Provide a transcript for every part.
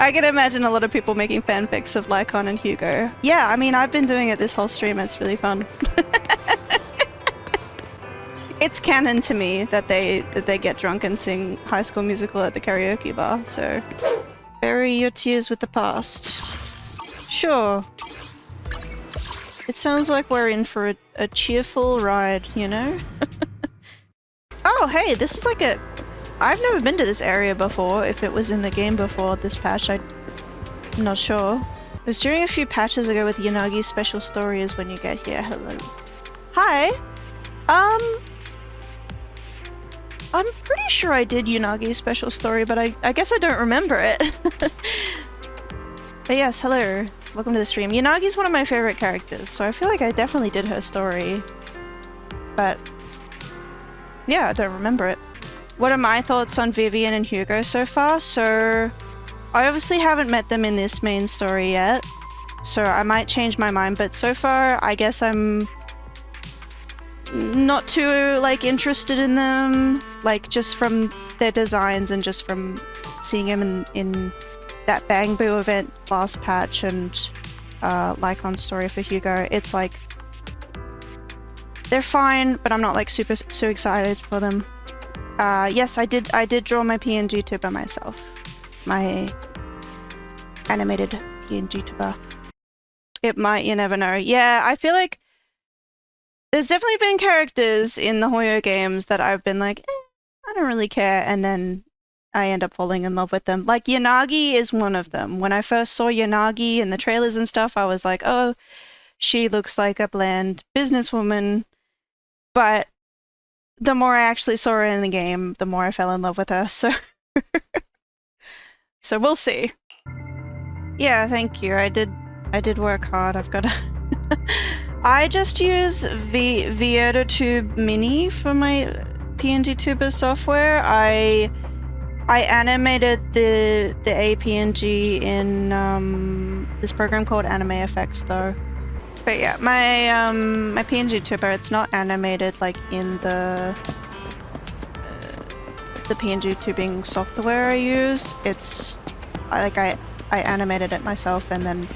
I can imagine a lot of people making fanfics of Lycon and Hugo. Yeah, I mean, I've been doing it this whole stream. It's really fun. It's canon to me that they get drunk and sing High School Musical at the karaoke bar, so... Bury your tears with the past. Sure. It sounds like we're in for a cheerful ride, you know? Oh, hey, this is like a... I've never been to this area before. If it was in the game before this patch, I'm not sure. It was during a few patches ago with Yanagi's special story is when you get here. Hello. Hi. I'm pretty sure I did Yunagi's special story, but I guess I don't remember it. But yes, hello. Welcome to the stream. Yunagi's one of my favorite characters, so I feel like I definitely did her story. But yeah, I don't remember it. What are my thoughts on Vivian and Hugo so far? So I obviously haven't met them in this main story yet, so I might change my mind, but so far I guess I'm not too like interested in them, like just from their designs and just from seeing them in that Bang Boo event last patch and Lycon's story for Hugo. It's like they're fine, but I'm not like so excited for them. Yes, I did draw my PNG tuber myself. My animated PNG tuber. It might, you never know. Yeah, I feel like there's definitely been characters in the Hoyo games that I've been like, I don't really care, and then I end up falling in love with them. Like, Yanagi is one of them. When I first saw Yanagi in the trailers and stuff, I was like, oh, she looks like a bland businesswoman. But the more I actually saw her in the game, the more I fell in love with her, so... So we'll see. Yeah, thank you. I did work hard. I've got to... I just use VODs Mini for my PNG tuber software. I animated the APNG in this program called Anime Effects though. But yeah, my PNG tuber, it's not animated like in the PNG tubing software I use. It's I animated it myself, and then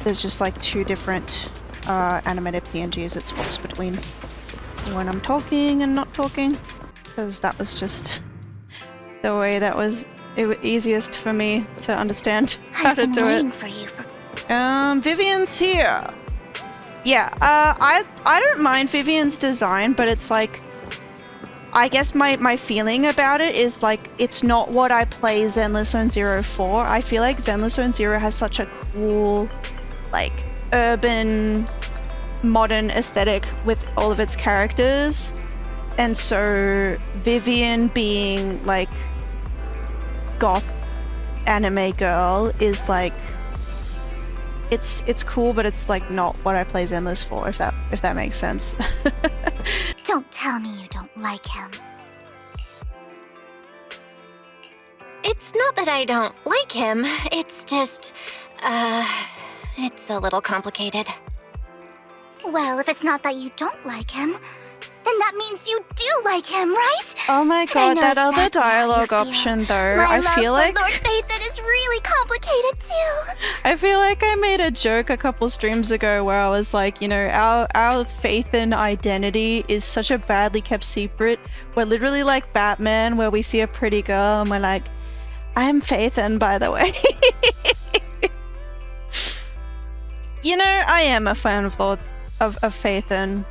there's just like two different animated PNGs it swaps between when I'm talking and not talking, because that was just the way that was easiest for me to understand how to do it. For you for... Vivian's here. Yeah, I don't mind Vivian's design, but it's like, I guess my feeling about it is like, it's not what I play Zenless Zone Zero for. I feel like Zenless Zone Zero has such a cool, like, urban, modern aesthetic with all of its characters. And so Vivian being like goth anime girl is like, it's cool, but it's like not what I play Zenless for, if that makes sense. Don't tell me you don't like him. It's not that I don't like him, it's just, it's a little complicated. Well, if it's not that you don't like him, then that means you do like him, right? Oh my god, that exactly other dialogue option though, My I love feel for like... Lord Phaethon is really complicated too. I feel like I made a joke a couple streams ago where I was like, you know, our Phaethon identity is such a badly kept secret. We're literally like Batman, where we see a pretty girl and we're like, I'm Phaethon, by the way. You know, I am a fan of Phaethon.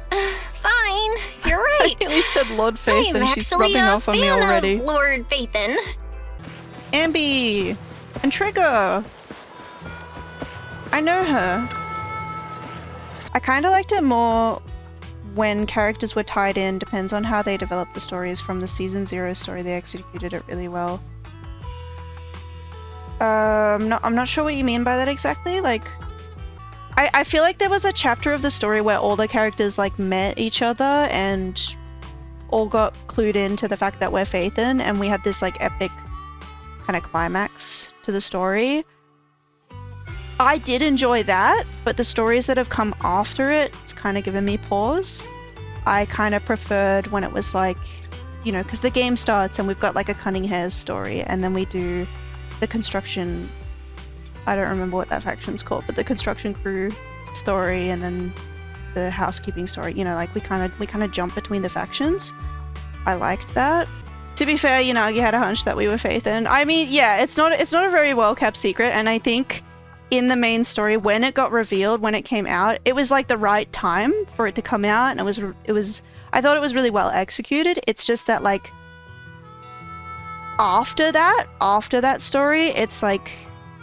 Fine, you're right. I nearly said Lord Phaethon, I'm she's actually rubbing off on me already. Of Lord Phaethon. Ambi! And Trigger! I know her. I kind of liked it more when characters were tied in, depends on how they developed the stories. From the Season 0 story, they executed it really well. I'm not sure what you mean by that exactly, like... I feel like there was a chapter of the story where all the characters like met each other and all got clued into the fact that we're Phaethon, and we had this like epic kind of climax to the story. I did enjoy that, but the stories that have come after it, it's kind of given me pause. I kind of preferred when it was like, you know, because the game starts and we've got like a Cunning Hares story, and then we do the construction, I don't remember what that faction's called, but the construction crew story and then the housekeeping story, you know, like we kind of jump between the factions. I liked that. To be fair, you know, you had a hunch that we were Faith in. I mean, yeah, it's not a very well kept secret, and I think in the main story, when it got revealed, when it came out, it was like the right time for it to come out, and it was I thought it was really well executed. It's just that like after that story, it's like,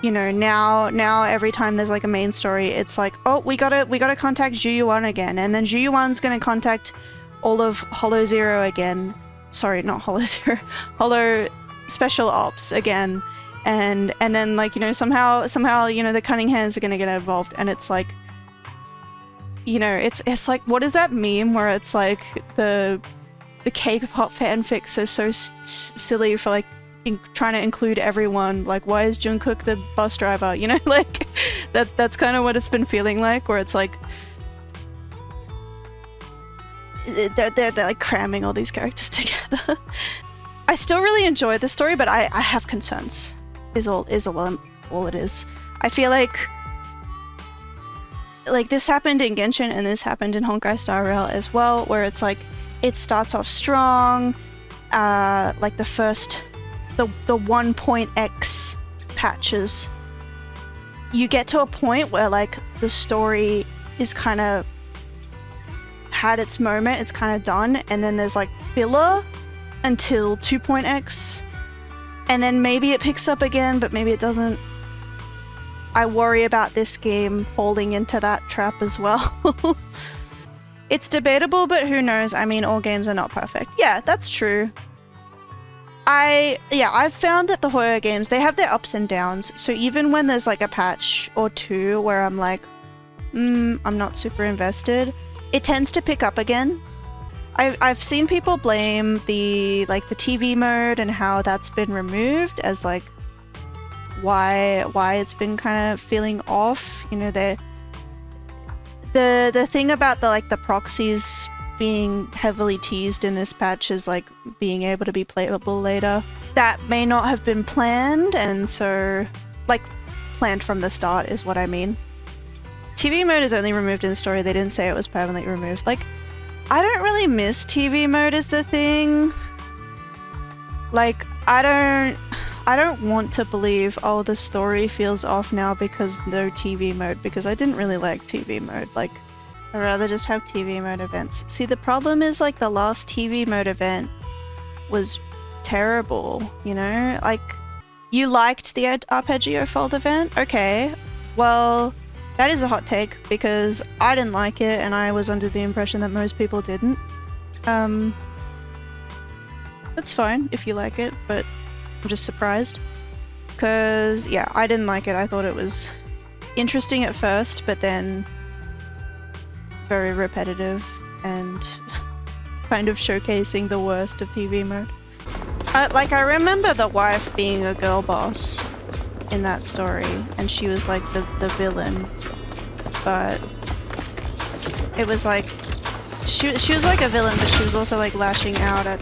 you know, now every time there's like a main story, it's like, oh, we gotta contact Zhu again, and then Zhu gonna contact all of Hollow Zero again. Sorry, not Hollow Zero, Hollow Special Ops again, and then like, you know, somehow you know the Cunning Hands are gonna get involved, and it's like, you know, it's like, what is that meme where it's like the cake of hot fanfics are so silly for like trying to include everyone, like why is Jungkook the bus driver, you know, like that's kind of what it's been feeling like, where it's like they're like cramming all these characters together. I still really enjoy the story, but I have concerns is all it is. I feel like this happened in Genshin and this happened in Honkai Star Rail as well, where it's like it starts off strong, like the 1.x patches, you get to a point where like the story is kind of had its moment, it's kind of done, and then there's like filler until 2.x, and then maybe it picks up again, but maybe it doesn't. I worry about this game falling into that trap as well. It's debatable, but who knows? I mean, all games are not perfect. Yeah, that's true. I've found that the horror games, they have their ups and downs, so even when there's like a patch or two where I'm like, I'm not super invested, it tends to pick up again. I've seen people blame the TV mode and how that's been removed as like why it's been kind of feeling off. You know, the thing about the proxies being heavily teased in this patch is like being able to be playable later. That may not have been planned, and so like planned from the start is what I mean. TV mode is only removed in the story. They didn't say it was permanently removed. Like, I don't really miss TV mode is the thing. Like, I don't want to believe, oh, the story feels off now because no TV mode, because I didn't really like TV mode. Like, I'd rather just have TV mode events. See, the problem is like the last TV mode event was terrible, you know? Like, you liked the Arpeggio Fold event? Okay, well, that is a hot take because I didn't like it and I was under the impression that most people didn't. That's fine if you like it, but I'm just surprised. Because, yeah, I didn't like it. I thought it was interesting at first, but then very repetitive and kind of showcasing the worst of TV mode. I remember the wife being a girl boss in that story, and she was like the villain, but it was like she was like a villain, but she was also like lashing out at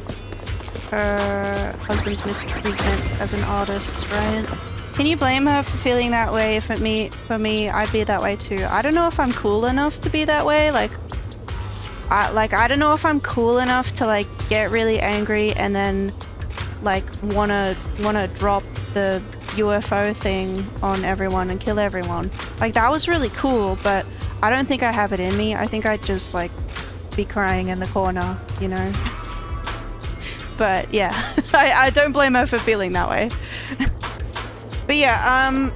her husband's mistreatment as an artist, right? Can you blame her for feeling that way? For me, I'd be that way too. I don't know if I'm cool enough to be that way. I don't know if I'm cool enough to like get really angry and then like wanna drop the UFO thing on everyone and kill everyone. Like, that was really cool, but I don't think I have it in me. I think I'd just like be crying in the corner, you know? But yeah, I don't blame her for feeling that way. But yeah,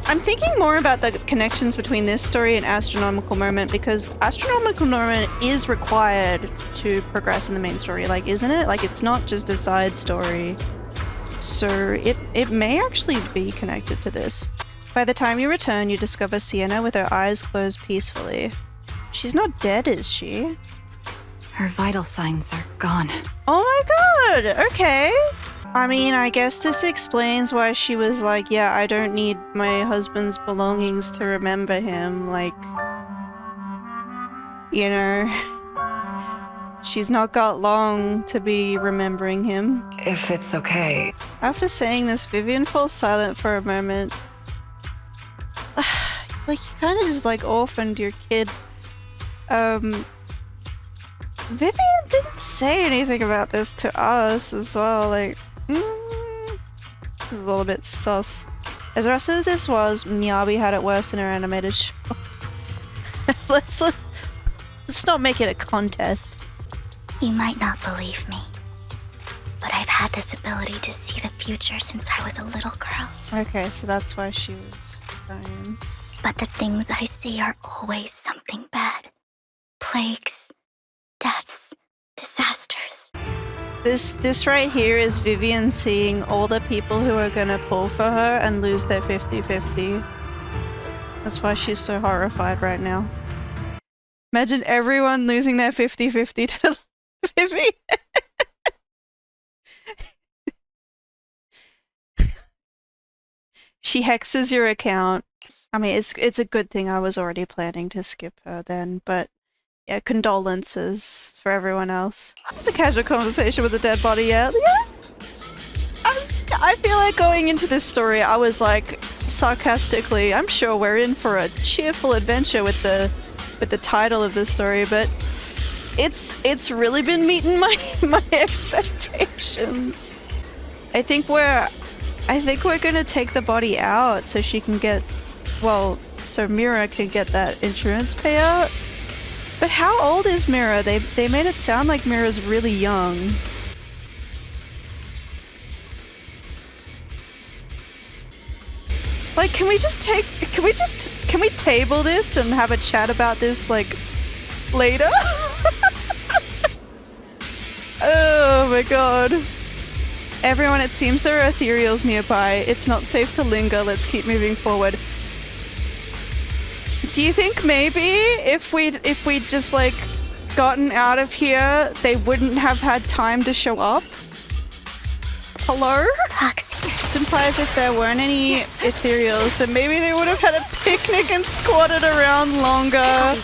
I'm thinking more about the connections between this story and Astronomical Moment, because Astronomical Moment is required to progress in the main story, like, isn't it? Like, it's not just a side story. So it may actually be connected to this. By the time you return, you discover Sienna with her eyes closed peacefully. She's not dead, is she? Her vital signs are gone. Oh my god! Okay. I mean, I guess this explains why she was like, yeah, I don't need my husband's belongings to remember him, like, you know. She's not got long to be remembering him. If it's okay. After saying this, Vivian falls silent for a moment. Like, you kind of just, like, orphaned your kid. Vivian didn't say anything about this to us as well, like, a little bit sus. As the rest of this was, Miyabi had it worse in her animated show. Let's not make it a contest. You might not believe me, but I've had this ability to see the future since I was a little girl. Okay, so that's why she was crying. But the things I see are always something bad. Plagues, deaths, disasters. This right here is Vivian seeing all the people who are gonna pull for her and lose their 50-50. That's why she's so horrified right now. Imagine everyone losing their 50-50 to Vivian. She hexes your account. I mean, it's a good thing I was already planning to skip her then, but yeah, condolences for everyone else. It's a casual conversation with a dead body, yeah. I feel like going into this story, I was like, sarcastically, I'm sure we're in for a cheerful adventure with the title of the story, but it's really been meeting my expectations. I think we're gonna take the body out so she can get, well, so Mira can get that insurance payout. But how old is Mira? They made it sound like Mira's really young. Like, can we table this and have a chat about this, like, later? Oh my god. Everyone, it seems there are ethereals nearby. It's not safe to linger. Let's keep moving forward. Do you think maybe if we'd just, like, gotten out of here, they wouldn't have had time to show up? Hello? This implies if there weren't any ethereals, then maybe they would have had a picnic and squatted around longer.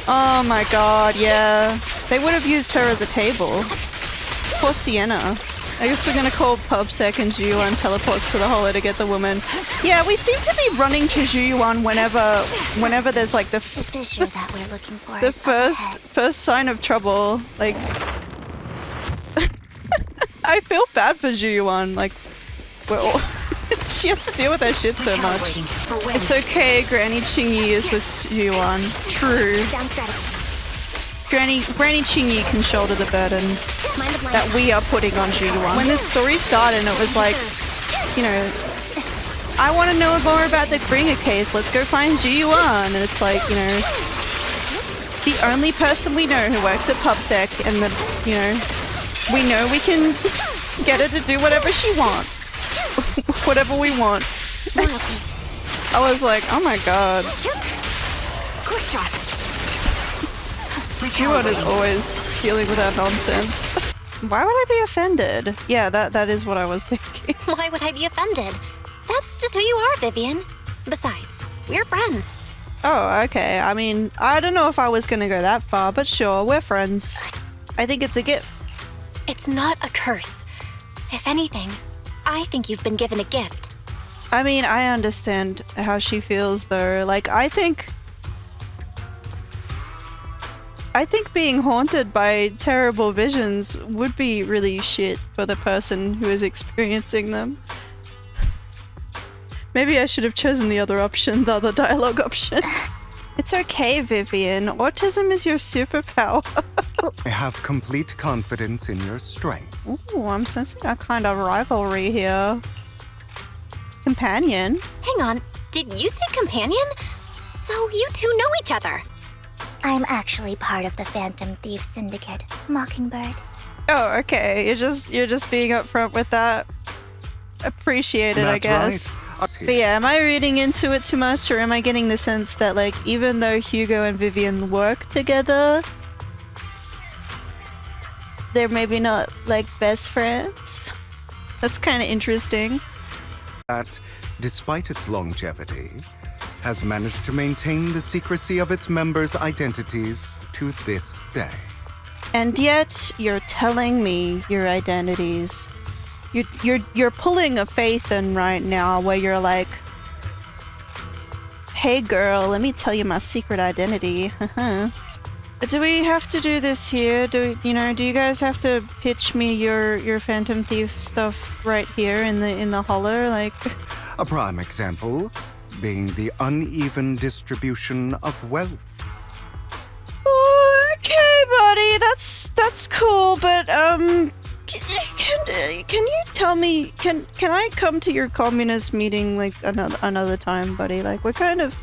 Oh my god, yeah. They would have used her as a table. Poor Sienna. I guess we're gonna call PubSec and Zhuyuan teleports to the holo to get the woman. Yeah, we seem to be running to Zhuyuan whenever there's like the fissure that we're looking for. The first sign of trouble. Like, I feel bad for Zhuyuan. Like, we're all she has to deal with her shit so much. It's okay. Granny Chingy is with Zhuyuan. True. Granny Chingy can shoulder the burden that we are putting on Zhuyuan. When this story started, it was like, you know, I want to know more about the Bringer case. Let's go find Zhuyuan. And it's like, you know, the only person we know who works at PubSec, and the, you know, we know we can get her to do whatever she wants. Whatever we want. I was like, oh my god. Quick shot. Zhuyuan is always dealing with that nonsense. Why would I be offended? Yeah, that is what I was thinking. Why would I be offended? That's just who you are, Vivian. Besides, we're friends. Oh, okay. I mean, I don't know if I was gonna go that far, but sure, we're friends. I think it's a gift. It's not a curse. If anything, I think you've been given a gift. I mean, I understand how she feels, though. Like, I think being haunted by terrible visions would be really shit for the person who is experiencing them. Maybe I should have chosen the other option, the other dialogue option. It's okay, Vivian. Autism is your superpower. I have complete confidence in your strength. Ooh, I'm sensing a kind of rivalry here. Companion? Hang on, did you say companion? So you two know each other. I'm actually part of the Phantom Thieves Syndicate, Mockingbird. Oh, okay. You're just being upfront with that. Appreciate it, I guess. Right. But yeah, am I reading into it too much, or am I getting the sense that, like, even though Hugo and Vivian work together, they're maybe not, like, best friends? That's kind of interesting. That, despite its longevity, has managed to maintain the secrecy of its members' identities to this day. And yet, you're telling me your identities. You're pulling a Phaethon right now where you're like, hey girl, let me tell you my secret identity. Do we have to do this here? Do you guys have to pitch me your Phantom Thief stuff right here in the holler? Like, A prime example being the uneven distribution of wealth. okay, buddy, that's cool, but can you tell me? Can I come to your communist meeting like another time, buddy? Like we're kind of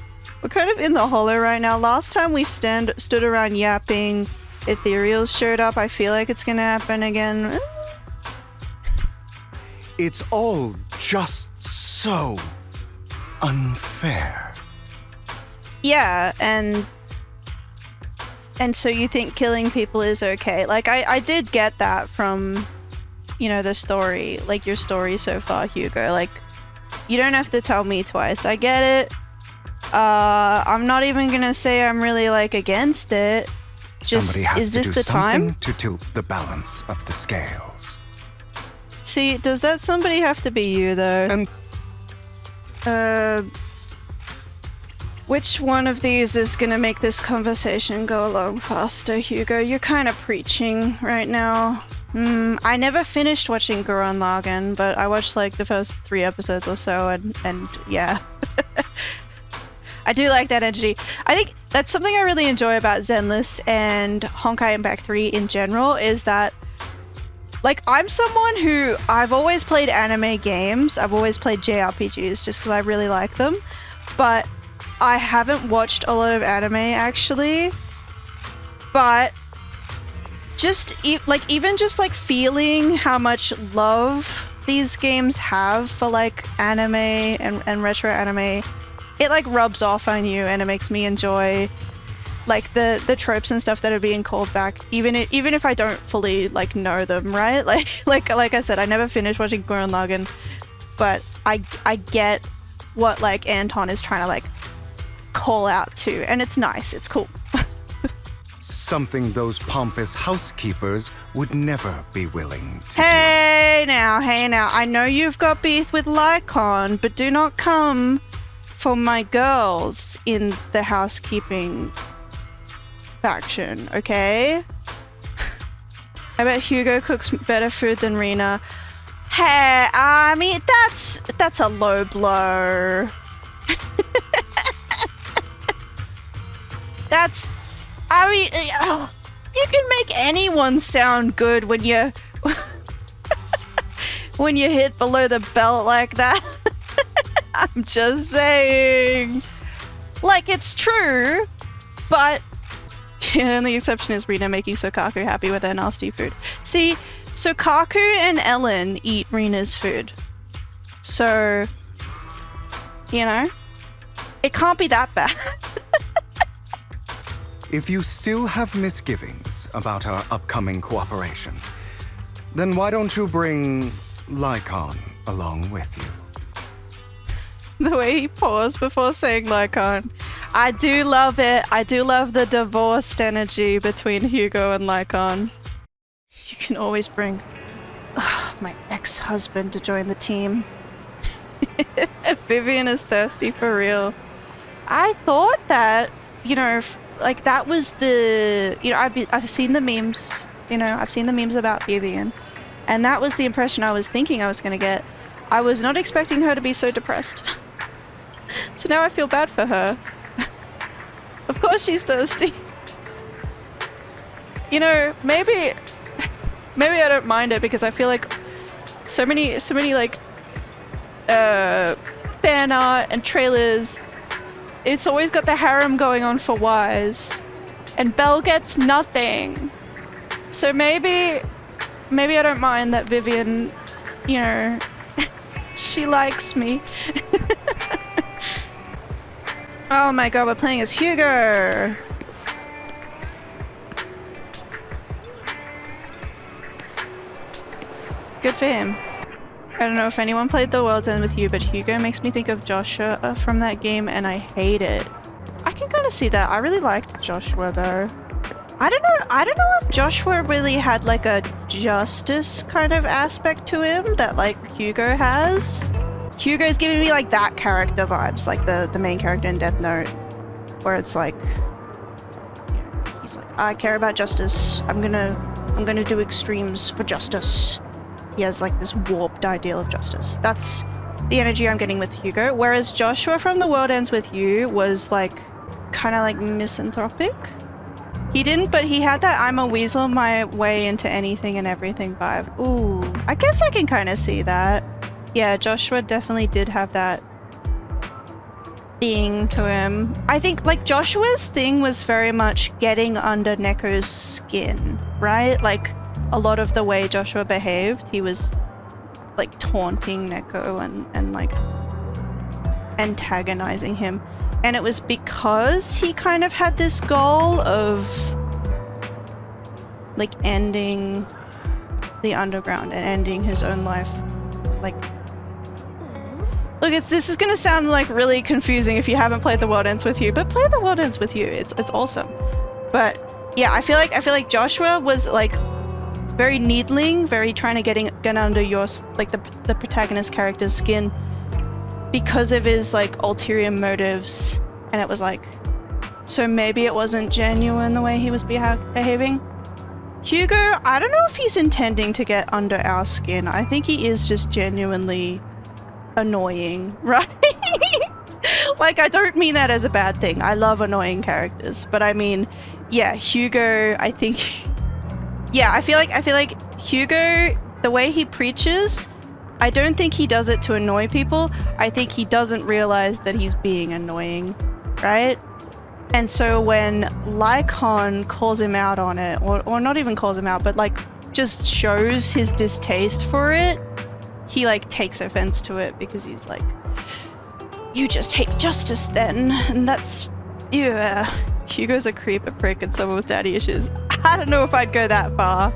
in the holler right now. Last time we stood around yapping, Ethereals showed up. I feel like it's gonna happen again. It's all just so unfair. Yeah, and so you think killing people is okay? Like I did get that from, the story, like your story so far, Hugo. Like you don't have to tell me twice. I get it. I'm not even gonna say I'm really like against it. Just, Somebody has is to this do the something time? to tilt the balance of the scales. See, does that somebody have to be you though? And which one of these is gonna make this conversation go along faster, Hugo? You're kind of preaching right now. I never finished watching Gurren Lagann, but I watched like the first 3 episodes or so, and yeah. I do like that energy. I think that's something I really enjoy about Zenless and Honkai Impact 3 in general, is that like I'm someone who I've always played anime games. I've always played JRPGs just because I really like them, but I haven't watched a lot of anime actually. But just even just like feeling how much love these games have for like anime and retro anime, it like rubs off on you, and it makes me enjoy like the tropes and stuff that are being called back, even if I don't fully like know them, right? Like I said, I never finished watching Gurren Lagann, but I get what like Anton is trying to like call out to, and it's nice, it's cool. something those pompous housekeepers would never be willing to Hey now, I know you've got beef with Lycon, but do not come for my girls in the housekeeping faction, okay? I bet Hugo cooks better food than Rena. Hey, I mean, that's a low blow. You can make anyone sound good when you when you hit below the belt like that. I'm just saying. Like, it's true, but the only exception is Rena making Sokaku happy with her nasty food. See, Sokaku and Ellen eat Rena's food. So, it can't be that bad. If you still have misgivings about our upcoming cooperation, then why don't you bring Lycon along with you? The way he paused before saying Lycon. I do love it. I do love the divorced energy between Hugo and Lycon. You can always bring my ex-husband to join the team. Vivian is thirsty for real. I thought that, like that was the, I've seen the memes, I've seen the memes about Vivian, and that was the impression I was thinking I was going to get. I was not expecting her to be so depressed. So now I feel bad for her. Of course she's thirsty. Maybe I don't mind it because I feel like so many like fan art and trailers, it's always got the harem going on for Wise, and Belle gets nothing. So maybe I don't mind that Vivian, she likes me. Oh my god, we're playing as Hugo! Good for him. I don't know if anyone played The World's End with you, but Hugo makes me think of Joshua from that game, and I hate it. I can kind of see that. I really liked Joshua, though. I don't know if Joshua really had like a justice kind of aspect to him that like Hugo has. Hugo's giving me like that character vibes, like the main character in Death Note, where it's like, he's like, I care about justice. I'm gonna do extremes for justice. He has like this warped ideal of justice. That's the energy I'm getting with Hugo. Whereas Joshua from The World Ends With You was like kind of like misanthropic. He didn't, but he had that I'm a weasel my way into anything and everything vibe. Ooh, I guess I can kind of see that. Yeah, Joshua definitely did have that thing to him. I think like Joshua's thing was very much getting under Neko's skin, right? Like a lot of the way Joshua behaved, he was like taunting Neko and like antagonizing him. And it was because he kind of had this goal of like ending the underground and ending his own life. Like, look, this is gonna sound like really confusing if you haven't played The World Ends With You, but play The World Ends With You. It's awesome. But yeah, I feel like Joshua was like very needling, very trying to get under your like the protagonist character's skin because of his like ulterior motives, and it was like, so maybe it wasn't genuine the way he was behaving. Hugo, I don't know if he's intending to get under our skin. I think he is just genuinely annoying, right? Like, I don't mean that as a bad thing. I love annoying characters, but I mean, yeah, Hugo, I think, yeah, I feel like Hugo, the way he preaches, I don't think he does it to annoy people. I think he doesn't realize that he's being annoying, right? And so when Lycon calls him out on it, or not even calls him out, but like just shows his distaste for it, he like takes offense to it because he's like, you just hate justice then, and that's, yeah. Hugo's a creeper prick and someone with daddy issues. I don't know if I'd go that far.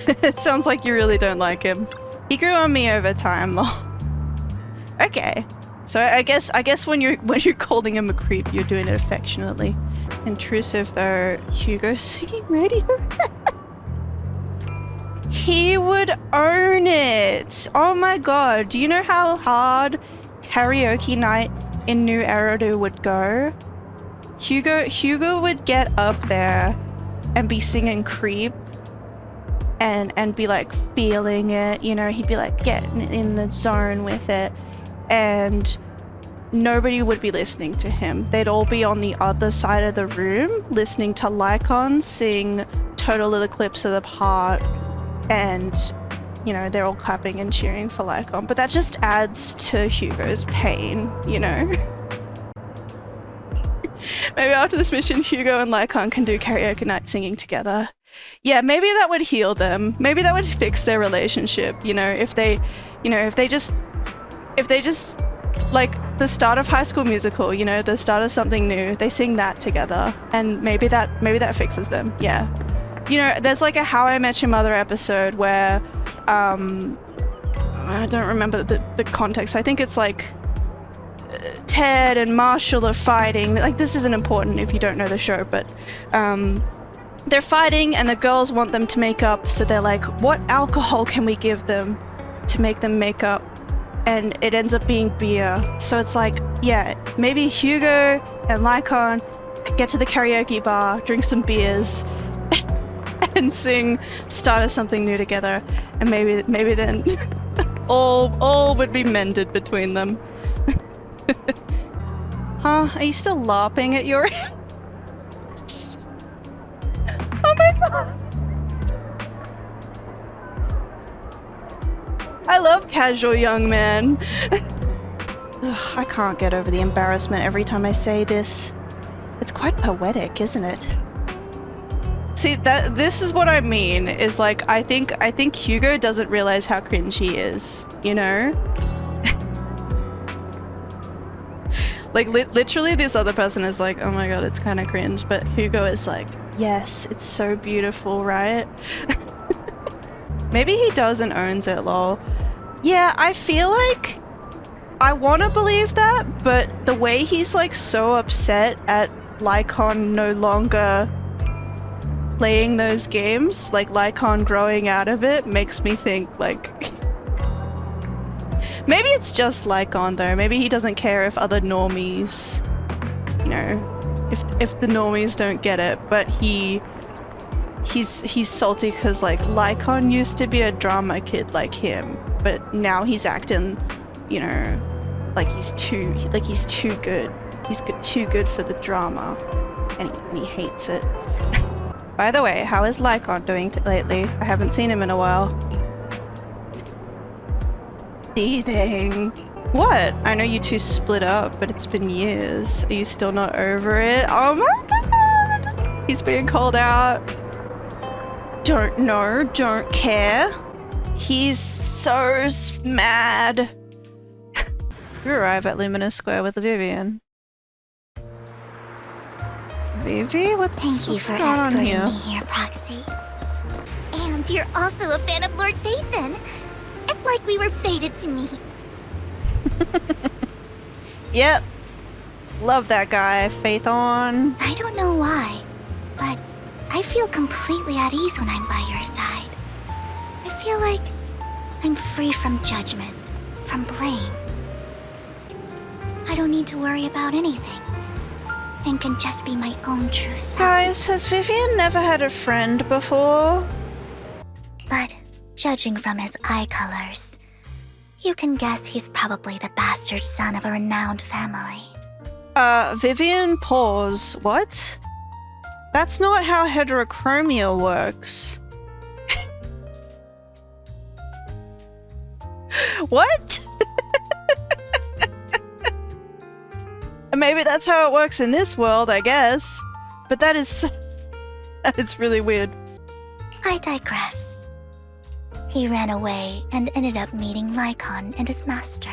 It sounds like you really don't like him. He grew on me over time, lol. Okay. So I guess when you're calling him a creep, you're doing it affectionately. Intrusive though, Hugo singing radio. He would own it. Oh my god. Do you know how hard karaoke night in New Eridu would go? Hugo would get up there and be singing Creep and be like feeling it, you know, he'd be like getting in the zone with it, and nobody would be listening to him. They'd all be on the other side of the room listening to Lycon sing Total Eclipse of the Heart, and you know, they're all clapping and cheering for Lycon, but that just adds to Hugo's pain, you know. Maybe after this mission, Hugo and Lycon can do karaoke night singing together. Yeah, maybe that would heal them. Maybe that would fix their relationship, you know, if they just like the start of High School Musical, you know, the start of something new, they sing that together, and maybe that fixes them. Yeah. You know, there's like a How I Met Your Mother episode where I don't remember the context. I think it's like Ted and Marshall are fighting. Like, this isn't important if you don't know the show, but they're fighting and the girls want them to make up, so they're like, what alcohol can we give them to make them make up? And it ends up being beer. So it's like, yeah, maybe Hugo and Lycon could get to the karaoke bar, drink some beers, and sing Start of Something New together, and maybe then all would be mended between them. Huh? Are you still LARPing at your age? Oh my god! I love casual young man. Ugh, I can't get over the embarrassment every time I say this. It's quite poetic, isn't it? See, this is what I mean, is like, I think Hugo doesn't realize how cringe he is, you know? Like, literally this other person is like, oh my god, it's kind of cringe, but Hugo is like, yes, it's so beautiful, right? Maybe he does and owns it, lol. Yeah, I feel like I want to believe that, but the way he's like so upset at Lycon no longer playing those games, like Lycon growing out of it, makes me think like maybe it's just Lycon though. Maybe he doesn't care if other normies, you know, if the normies don't get it, but he's salty because like Lycon used to be a drama kid like him, but now he's acting, you know, like he's too good. He's too good for the drama, and he hates it. By the way, how is Lycon doing lately? I haven't seen him in a while. Teething. What? I know you two split up, but it's been years. Are you still not over it? Oh my god! He's being called out. Don't know, don't care. He's so mad. You arrive at Luminous Square with Vivian. Vivi, what's Thank you for going on escorting here? me here, Proxy. And you're also a fan of Lord Phaethon. It's like we were fated to meet. Yep. Love that guy, Phaethon. I don't know why, but I feel completely at ease when I'm by your side. I feel like I'm free from judgment, from blame. I don't need to worry about anything, and can just be my own true self. Guys, has Vivian never had a friend before? But judging from his eye colors, you can guess he's probably the bastard son of a renowned family. Vivian, pause. What? That's not how heterochromia works. What? Maybe that's how it works in this world, I guess. But that is really weird. I digress. He ran away and ended up meeting Lycon and his master.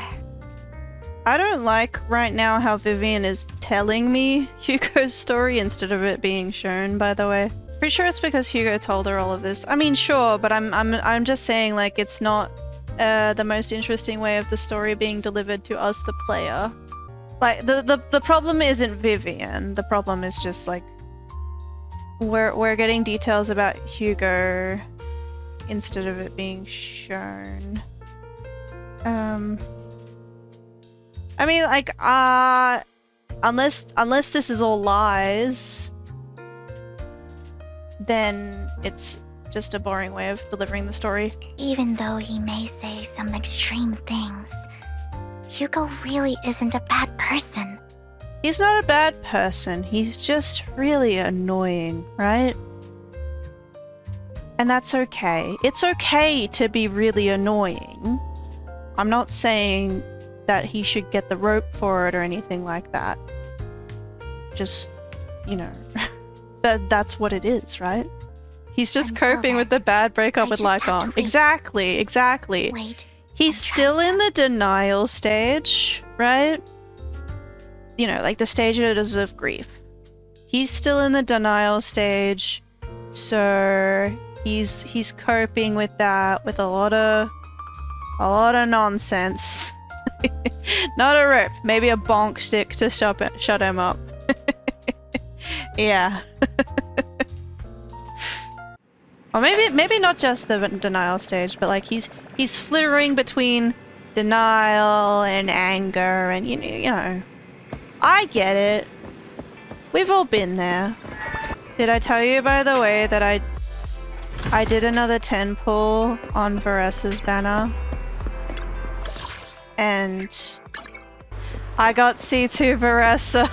I don't like right now how Vivian is telling me Hugo's story instead of it being shown, by the way. Pretty sure it's because Hugo told her all of this. I mean, sure, but I'm just saying, like, it's not the most interesting way of the story being delivered to us, the player. Like, the problem isn't Vivian. The problem is just, like, we're getting details about Hugo instead of it being shown. I mean, like, unless this is all lies, then it's just a boring way of delivering the story. Even though he may say some extreme things, Hugo really isn't a bad person. He's not a bad person, he's just really annoying, right? And that's okay. It's okay to be really annoying. I'm not saying that he should get the rope for it or anything like that. Just, you know, that's what it is, right? He's just Until coping then, with the bad breakup I with just have to Lycon. wait. Exactly. Wait. He's and still trust in the denial stage, right? You know, like the stages of grief. He's still in the denial stage, so he's coping with that with a lot of nonsense. Not a rope, maybe a bonk stick to shut him up. Yeah. Or maybe not just the denial stage, but like he's flittering between denial and anger, and you know. I get it. We've all been there. Did I tell you, by the way, that I did another 10 pull on Varessa's banner? And I got C2 Varessa.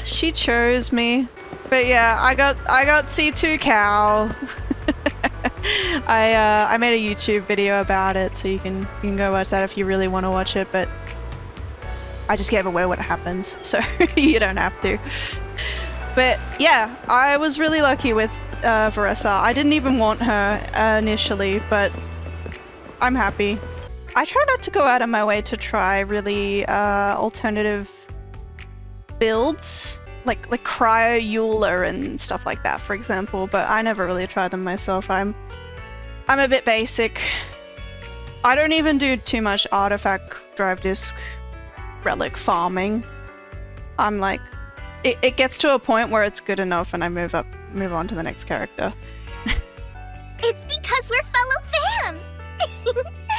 She chose me. But yeah, I got C2 cow. I made a YouTube video about it, so you can go watch that if you really want to watch it, but I just gave away what happens, so you don't have to. But yeah, I was really lucky with Varessa. I didn't even want her initially, but I'm happy. I try not to go out of my way to try really alternative builds, like Cryo Euler and stuff like that, for example, but I never really tried them myself. I'm a bit basic. I don't even do too much artifact drive disk relic farming. I'm like it gets to a point where it's good enough and I move on to the next character. It's because we're fellow fans!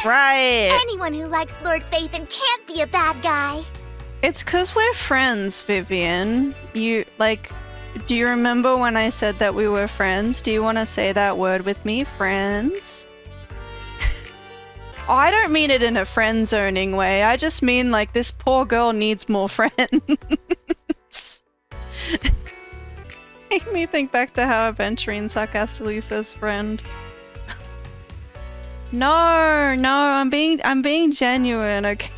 Right! Anyone who likes Lord Phaethon can't be a bad guy. It's cause we're friends, Vivian. Do you remember when I said that we were friends? Do you want to say that word with me? Friends? Oh, I don't mean it in a friend-zoning way. I just mean like this poor girl needs more friends. Make me think back to how Aventurine sarcastically says friend. No, I'm being genuine, okay?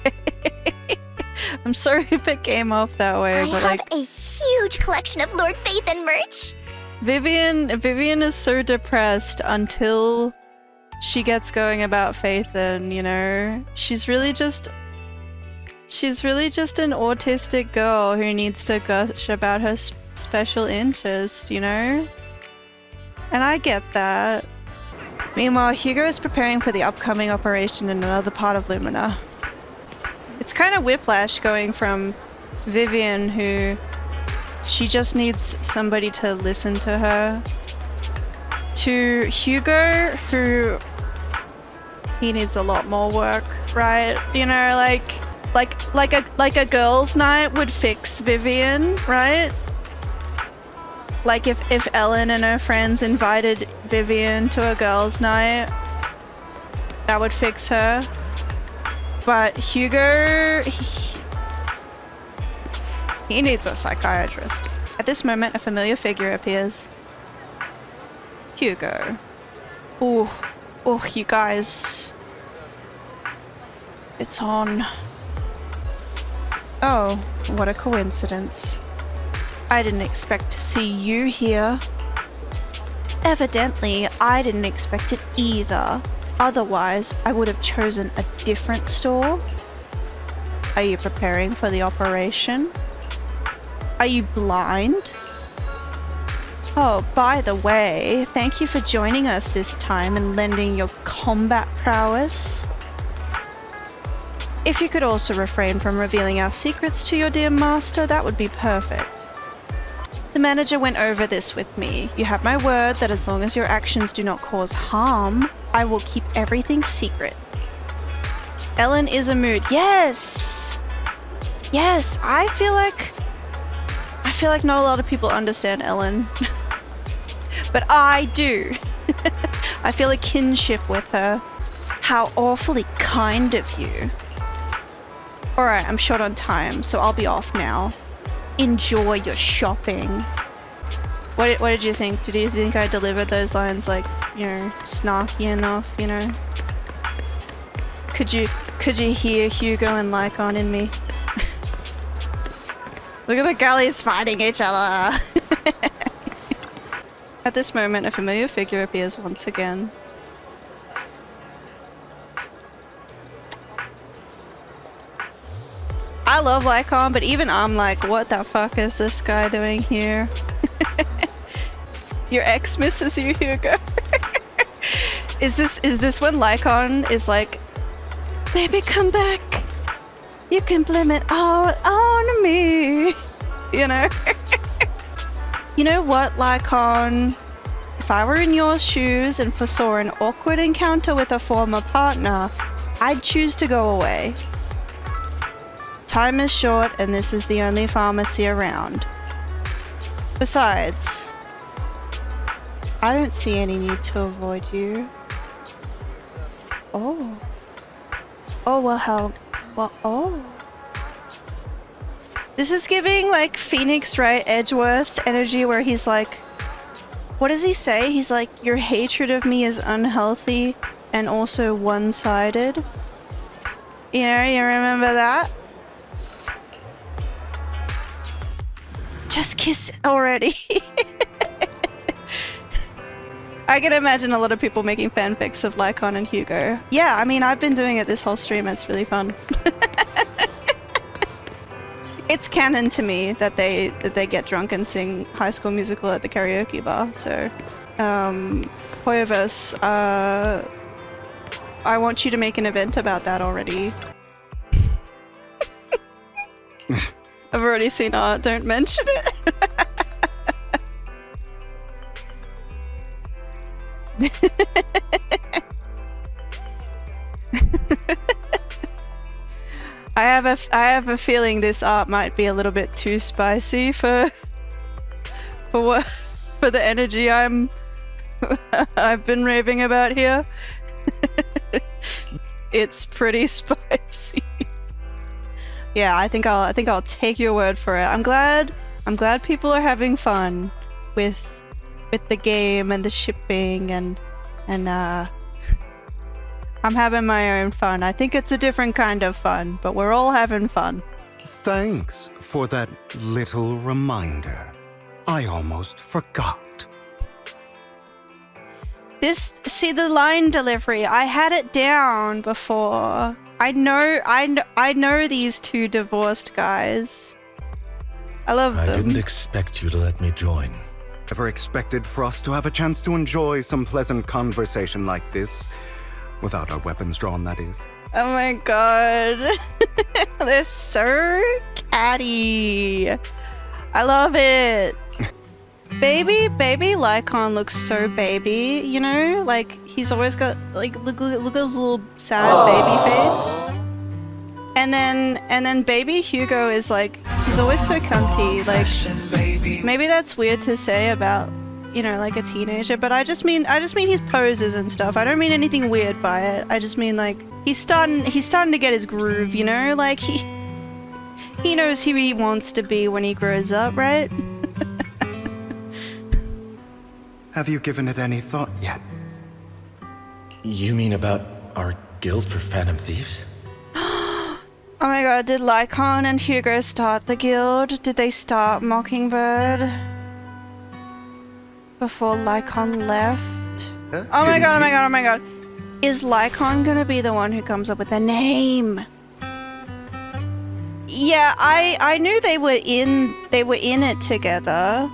I'm sorry if it came off that way, I but have like a huge collection of Lord Phaethon merch. Vivian is so depressed until she gets going about Phaethon, you know? She's really just an autistic girl who needs to gush about her special interests, you know? And I get that. Meanwhile, Hugo is preparing for the upcoming operation in another part of Lumina. It's kind of whiplash going from Vivian, who she just needs somebody to listen to her, to Hugo, who he needs a lot more work, right? You know, like a girls' night would fix Vivian, right? Like if Ellen and her friends invited Vivian to a girls' night, that would fix her. But Hugo, he needs a psychiatrist. At this moment, a familiar figure appears. Hugo. Oh, you guys. It's on. Oh, what a coincidence. I didn't expect to see you here. Evidently, I didn't expect it either. Otherwise, I would have chosen a different store. Are you preparing for the operation? Are you blind? Oh, by the way, thank you for joining us this time and lending your combat prowess. If you could also refrain from revealing our secrets to your dear master, that would be perfect. The manager went over this with me. You have my word that as long as your actions do not cause harm, I will keep everything secret. Ellen is a mood. Yes! Yes, I feel like not a lot of people understand Ellen. But I do. I feel a kinship with her. How awfully kind of you. Alright, I'm short on time, so I'll be off now. Enjoy your shopping. What did you think? Did you think I delivered those lines like, you know, snarky enough, you know? Could you hear Hugo and Lycon in me? Look at the gullies fighting each other! At this moment, a familiar figure appears once again. I love Lycon, but even I'm like, what the fuck is this guy doing here? Your ex misses you, Hugo. Is this when Lycon is like, baby, come back. You can blame it all on me. You know? You know what, Lycon? If I were in your shoes and foresaw an awkward encounter with a former partner, I'd choose to go away. Time is short and this is the only pharmacy around. Besides, I don't see any need to avoid you. Oh. Oh, well, how... Well, oh. This is giving, like, Phoenix Wright Edgeworth energy where he's like... What does he say? He's like, your hatred of me is unhealthy and also one-sided. You know, you remember that? Just kiss already. I can imagine a lot of people making fanfics of Lycon and Hugo. Yeah, I mean, I've been doing it this whole stream. It's really fun. It's canon to me that they get drunk and sing High School Musical at the karaoke bar. So, Hoyoverse, I want you to make an event about that already. I've already seen art, don't mention it. I have a feeling this art might be a little bit too spicy for the energy I've been raving about here. It's pretty spicy. Yeah, I think I'll take your word for it. I'm glad people are having fun with the game and the shipping and I'm having my own fun. I think it's a different kind of fun, but we're all having fun. Thanks for that little reminder. I almost forgot. See the line delivery. I had it down before. I know these two divorced guys. I love them. I didn't expect you to let me join. Never expected for us to have a chance to enjoy some pleasant conversation like this. Without our weapons drawn, that is. Oh my god. They're so catty. I love it. Baby Lycon looks so baby, you know? Like, he's always got, like, look at his little sad baby face. And then baby Hugo is like, he's always so cunty. Like, maybe that's weird to say about, you know, like a teenager, but I just mean his poses and stuff. I don't mean anything weird by it. I just mean, like, he's starting to get his groove, you know? Like, he knows who he wants to be when he grows up, right? Have you given it any thought yet? You mean about our guild for Phantom Thieves? Oh my god, did Lycon and Hugo start the guild? Did they start Mockingbird? Before Lycon left? Oh my god. Is Lycon gonna be the one who comes up with a name? Yeah, I knew they were in it together.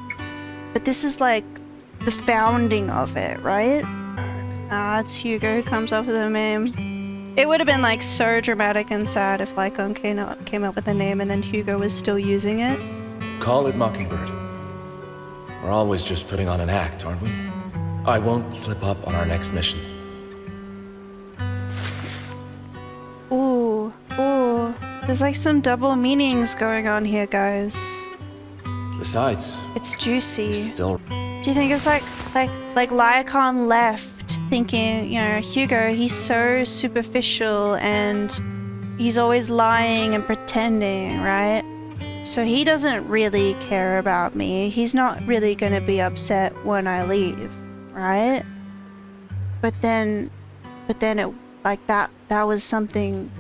But this is like the founding of it, right? It's Hugo who comes up with a name. It would have been like so dramatic and sad if Lycon came up with a name and then Hugo was still using it. Call it Mockingbird. We're always just putting on an act, aren't we? I won't slip up on our next mission. Ooh. There's like some double meanings going on here, guys. Besides, It's juicy. still... Do you think it's like Lycon left thinking, you know, Hugo, he's so superficial and he's always lying and pretending, right? So he doesn't really care about me. He's not really going to be upset when I leave, right? But then it, like, that was something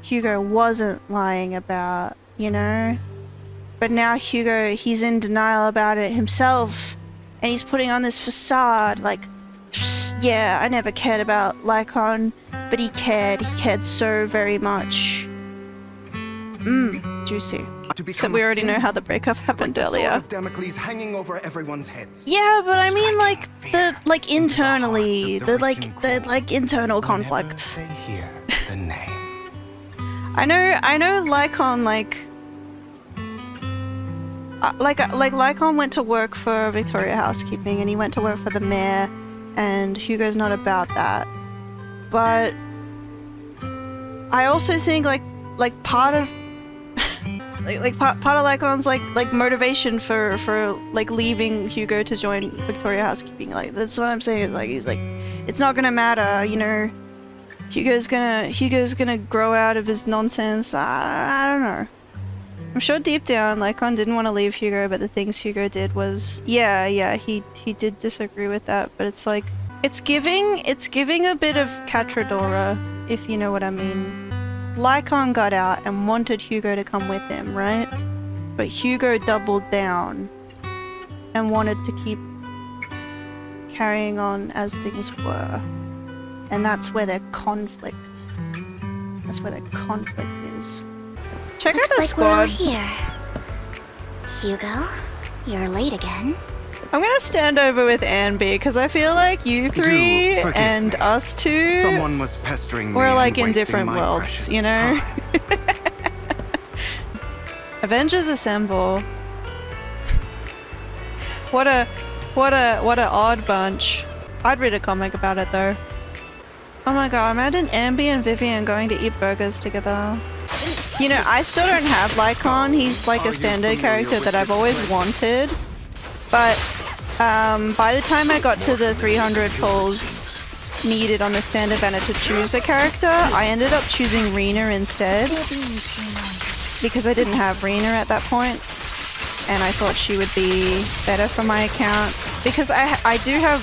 Hugo wasn't lying about, you know? But now Hugo, he's in denial about it himself. And he's putting on this facade, like, yeah, I never cared about Lycon, but he cared so very much. Juicy. So we already know how the breakup happened earlier. Sword of Damocles hanging over everyone's heads. Yeah, but I mean, like, internally, the internal conflict. They hear the name. I know Lycon, like Lycon went to work for Victoria Housekeeping and he went to work for the mayor, and Hugo's not about that. But I also think like part of part of Lycon's like motivation for like leaving Hugo to join Victoria Housekeeping, like, that's what I'm saying, is like, he's like, it's not gonna matter, you know, Hugo's gonna grow out of his nonsense. I don't know. I'm sure deep down Lycon didn't want to leave Hugo, but the things Hugo did was, yeah, he did disagree with that, but it's like, it's giving a bit of Catradora, if you know what I mean. Lycon got out and wanted Hugo to come with him, right? But Hugo doubled down and wanted to keep carrying on as things were. And that's where their conflict is. Check out the Looks like we're all squad. here. Hugo, you're late again. I'm gonna stand over with Anne B, because I feel like you three forgive and me. us two, Someone was pestering me. we're and like in wasting different my worlds, precious you know? time. Avengers Assemble. What a odd bunch. I'd read a comic about it though. Oh my god, imagine Ambi and Vivian going to eat burgers together. You know, I still don't have Lycon. He's like a standard character that I've always wanted. But by the time I got to the 300 pulls needed on the standard banner to choose a character, I ended up choosing Rena instead. Because I didn't have Rena at that point. And I thought she would be better for my account. Because I do have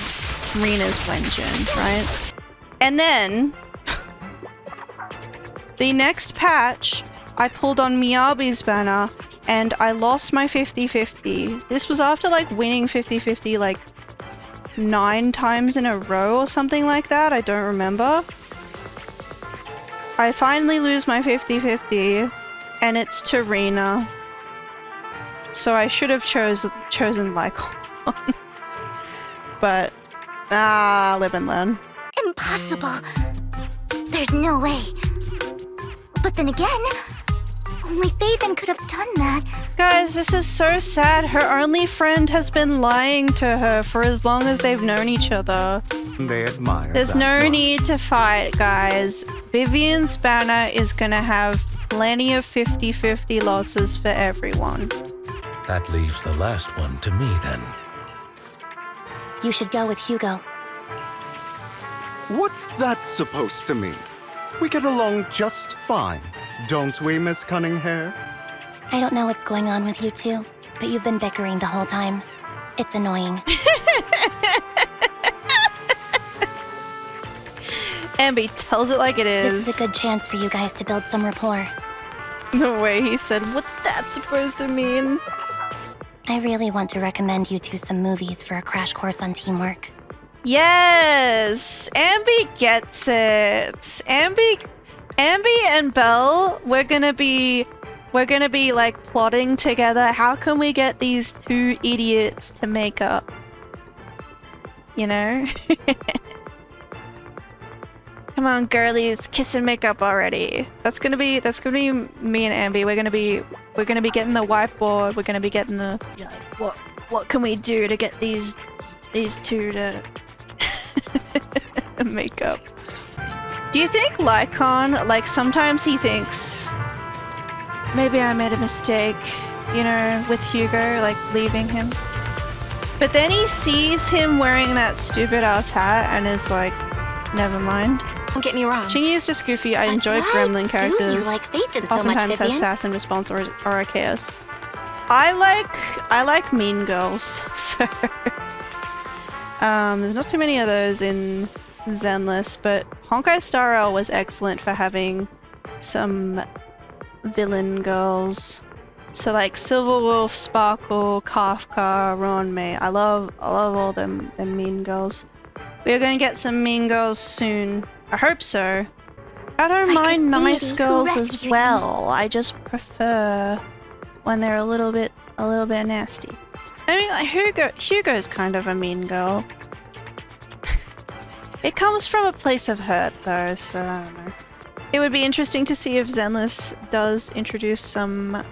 Rena's Wenjin, right? And then, the next patch, I pulled on Miyabi's banner, and I lost my 50-50. This was after, like, winning 50-50, like, 9 times in a row or something like that. I don't remember. I finally lose my 50-50, and it's to Rena. So I should have chosen Lycon. But, live and learn. Impossible. There's no way. But then again, only Phaethon could have done that. Guys, this is so sad. Her only friend has been lying to her for as long as they've known each other. They admire There's that no much. need to fight, guys. Vivian's banner is gonna have plenty of 50-50 losses for everyone. That leaves the last one to me, then. You should go with Hugo. What's that supposed to mean? We get along just fine, don't we, Miss Cunninghair? I don't know what's going on with you two, but you've been bickering the whole time. It's annoying. Ambi tells it like it is. This is a good chance for you guys to build some rapport. The way he said, what's that supposed to mean? I really want to recommend you two some movies for a crash course on teamwork. Yes! Ambi gets it. Ambi and Belle, we're gonna be like plotting together. How can we get these two idiots to make up? You know? Come on, girlies, kiss and make up already. That's gonna be me and Ambi. We're gonna be getting the whiteboard. We're gonna be getting the, you know, what can we do to get these two to make up. Do you think Lycon, like, sometimes he thinks maybe I made a mistake, you know, with Hugo, like leaving him, but then he sees him wearing that stupid ass hat and is like, never mind. Don't get me wrong. Chingy is just goofy. I But enjoy why gremlin do characters. you like Phaethon so much, Oftentimes have Vivian? sass in response or a chaos. I like mean girls. So there's not too many of those in Zenless, but Honkai Star Rail was excellent for having some villain girls. So like Silverwolf, Sparkle, Kafka, Ronmei. I love all them mean girls. We're gonna get some mean girls soon. I hope so. I don't Like a mind nice deity who girls as rescued me. well. I just prefer when they're a little bit nasty. I mean, like Hugo's kind of a mean girl. It comes from a place of hurt, though, so I don't know. It would be interesting to see if Zenless does introduce some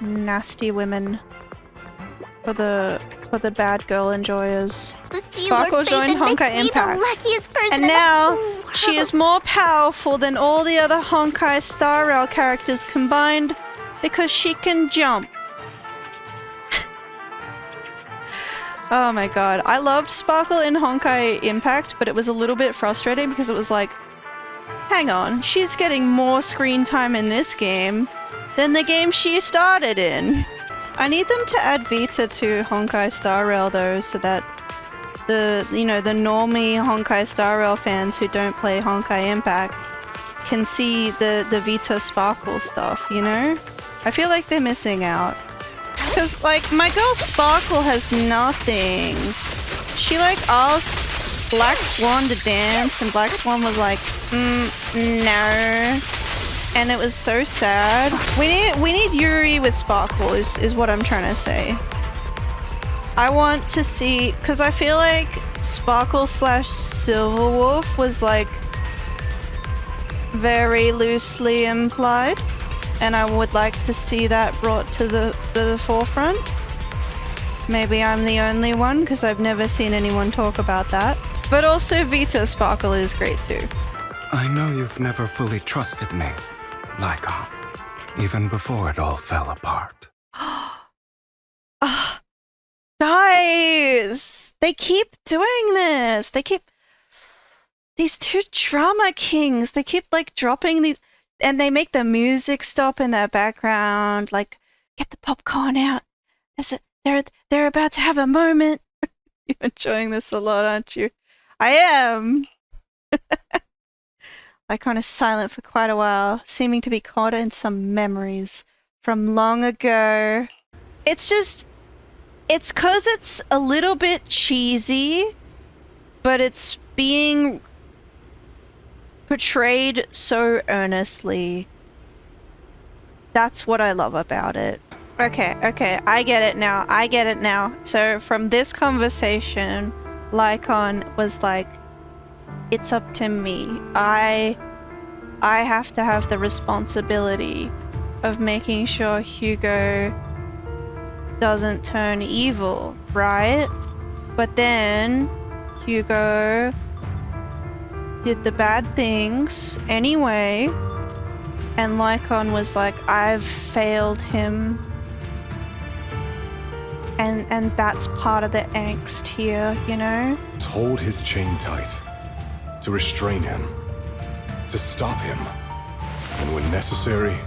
nasty women for the bad girl enjoyers. The Sea Sparkle Lord joined Phaethon Honkai makes me Impact. the luckiest person And in the now, whole world. she is more powerful than all the other Honkai Star Rail characters combined because she can jump. Oh my god. I loved Sparkle in Honkai Impact, but it was a little bit frustrating because it was like, hang on, she's getting more screen time in this game than the game she started in. I need them to add Vita to Honkai Star Rail though, so that the normie Honkai Star Rail fans who don't play Honkai Impact can see the Vita Sparkle stuff, you know? I feel like they're missing out. Because, like, my girl Sparkle has nothing. She, like, asked Black Swan to dance, and Black Swan was like, no. And it was so sad. We need Yuri with Sparkle, is what I'm trying to say. I want to see, because I feel like Sparkle / Silverwolf was, like, very loosely implied. and I would like to see that brought to the forefront. Maybe I'm the only one because I've never seen anyone talk about that. But also Vita Sparkle is great too. I know you've never fully trusted me, Lyca, even before it all fell apart. Guys, they keep doing this. These two drama kings, they keep like dropping these, and they make the music stop in the background, like, get the popcorn out. They're about to have a moment. You're enjoying this a lot, aren't you? I am. Lycon is silent for quite a while, seeming to be caught in some memories from long ago. It's 'cause it's a little bit cheesy, but it's being portrayed so earnestly. That's what I love about it. Okay, I get it now. So from this conversation, Lycon was like, it's up to me. I have to have the responsibility of making sure Hugo doesn't turn evil, right? But then Hugo did the bad things anyway, and Lycon was like, I've failed him. And that's part of the angst here, you know? Hold his chain tight, to restrain him, to stop him, and when necessary,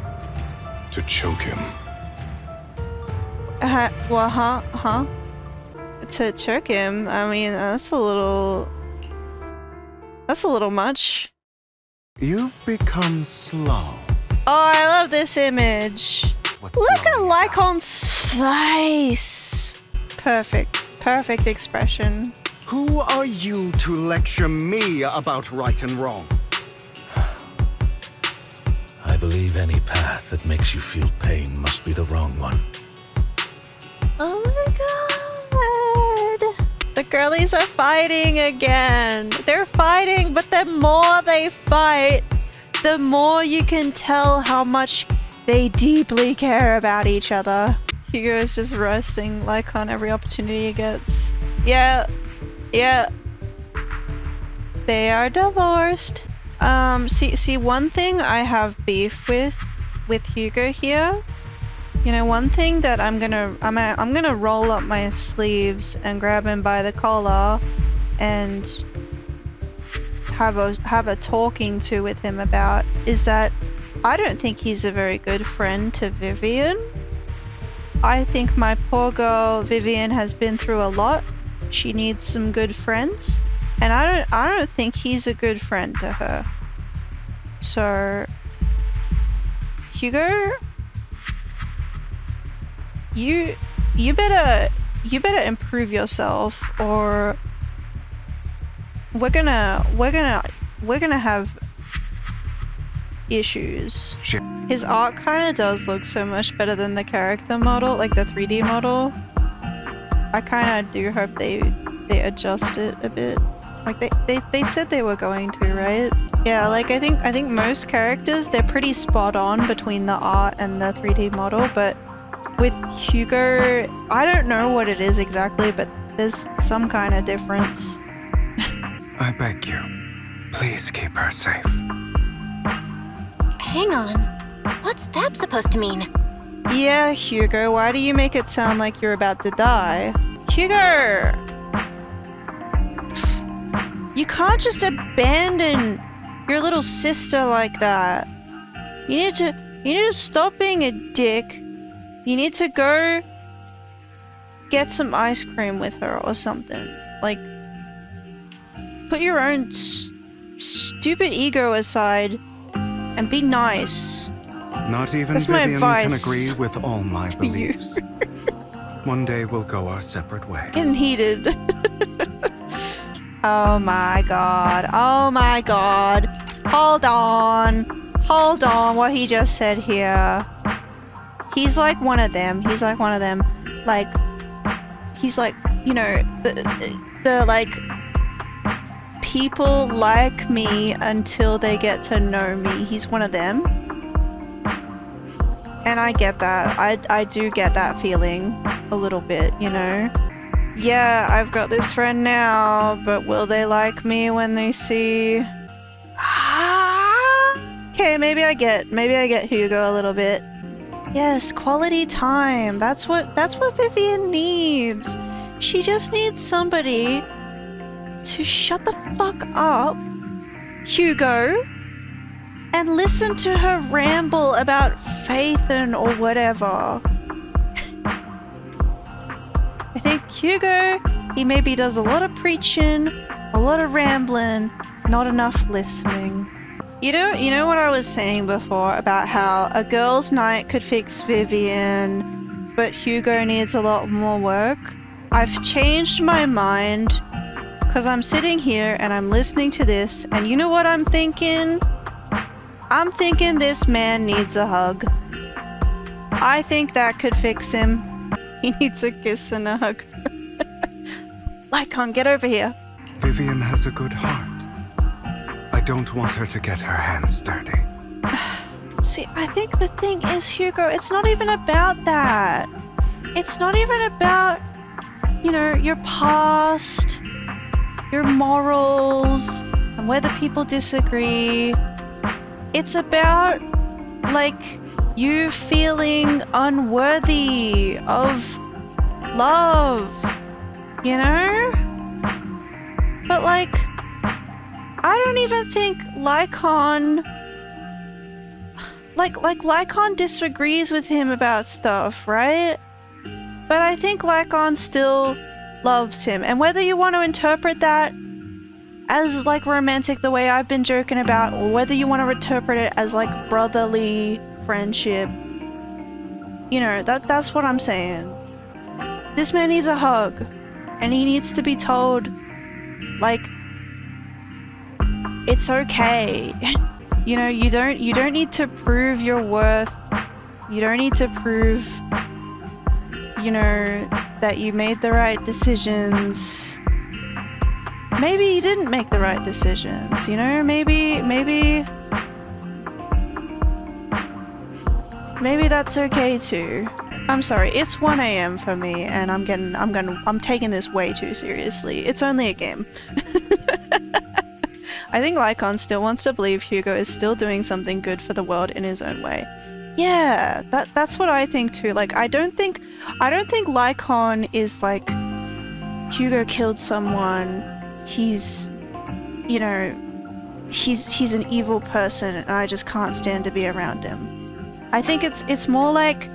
to choke him. To choke him? I mean, that's a little much. You've become slow. Oh, I love this image. What's Look at slowing you down? Lycon's face. Perfect expression. Who are you to lecture me about right and wrong? I believe any path that makes you feel pain must be the wrong one. Oh my god. The girlies are fighting again. They're fighting, but the more they fight, the more you can tell how much they deeply care about each other. Hugo is just roasting Lycon every opportunity he gets. Yeah. They are divorced. See, one thing I have beef with Hugo here. You know, one thing that I'm gonna roll up my sleeves and grab him by the collar and have a talking to with him about is that I don't think he's a very good friend to Vivian. I think my poor girl Vivian has been through a lot. She needs some good friends, and I don't think he's a good friend to her. So, Hugo, you better improve yourself, or we're gonna have issues. Shit. His art kind of does look so much better than the character model, like the 3D model. I kind of do hope they adjust it a bit. Like they said they were going to, right? Yeah, like I think most characters, they're pretty spot on between the art and the 3D model, but with Hugo, I don't know what it is exactly, but there's some kind of difference. I beg you, please keep her safe. Hang on. What's that supposed to mean? Yeah, Hugo, why do you make it sound like you're about to die? Hugo! You can't just abandon your little sister like that. You need to stop being a dick. You need to go get some ice cream with her or something. Like, put your own stupid ego aside and be nice. Not even That's my Vivian can advice agree with all my to you. beliefs. One day we'll go our separate ways. Getting heated. Oh my god. Hold on what he just said here. He's like one of them. Like, he's like, you know, the like, people like me until they get to know me. He's one of them. And I get that. I do get that feeling a little bit, you know? Yeah, I've got this friend now, but will they like me when they see... Okay, maybe I get Hugo a little bit. Yes, quality time. That's what Vivian needs. She just needs somebody to shut the fuck up, Hugo, and listen to her ramble about faith and or whatever. I think Hugo, he maybe does a lot of preaching, a lot of rambling, not enough listening. You know what I was saying before about how a girl's night could fix Vivian, but Hugo needs a lot more work? I've changed my mind because I'm sitting here and I'm listening to this, and you know what I'm thinking? I'm thinking this man needs a hug. I think that could fix him. He needs a kiss and a hug. Lycon, get over here. Vivian has a good heart. I don't want her to get her hands dirty. See, I think the thing is, Hugo, it's not even about that. It's not even about, you know, your past, your morals, and whether people disagree. It's about, like, you feeling unworthy of love, you know? But, like, I don't even think Lycon... Like Lycon disagrees with him about stuff, right? But I think Lycon still loves him. And whether you want to interpret that as, like, romantic the way I've been joking about, or whether you want to interpret it as, like, brotherly friendship, you know, that's what I'm saying. This man needs a hug. And he needs to be told, like, it's okay. You know, you don't need to prove your worth. You don't need to prove, you know, that you made the right decisions. Maybe you didn't make the right decisions, you know? Maybe that's okay too. I'm sorry, it's 1 AM for me, and I'm taking this way too seriously. It's only a game. I think Lycon still wants to believe Hugo is still doing something good for the world in his own way. Yeah, that's what I think too. Like, I don't think Lycon is like, Hugo killed someone, he's, you know, he's an evil person and I just can't stand to be around him. I think it's more like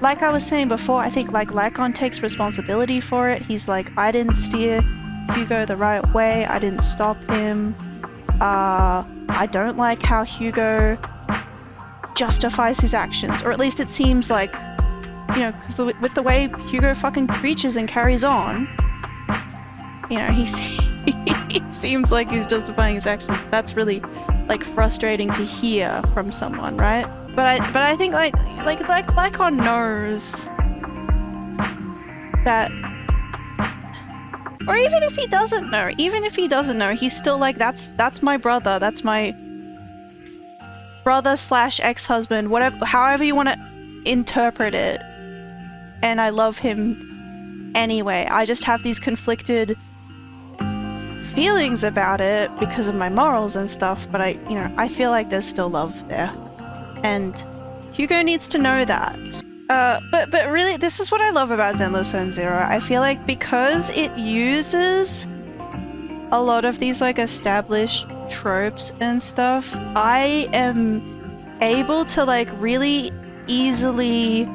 I was saying before, I think like Lycon takes responsibility for it. He's like, I didn't steer Hugo the right way, I didn't stop him. I don't like how Hugo justifies his actions, or at least it seems like, you know, because with the way Hugo fucking preaches and carries on, you know, he seems like he's justifying his actions. That's really, like, frustrating to hear from someone, right? But I think like Lycon knows that. Or even if he doesn't know, he's still like, that's my brother, that's my brother / ex-husband, whatever, however you want to interpret it. And I love him anyway. I just have these conflicted feelings about it because of my morals and stuff, but I feel like there's still love there. And Hugo needs to know that. But really, this is what I love about Zenless Zone Zero. I feel like because it uses a lot of these, like, established tropes and stuff, I am able to, like, really easily,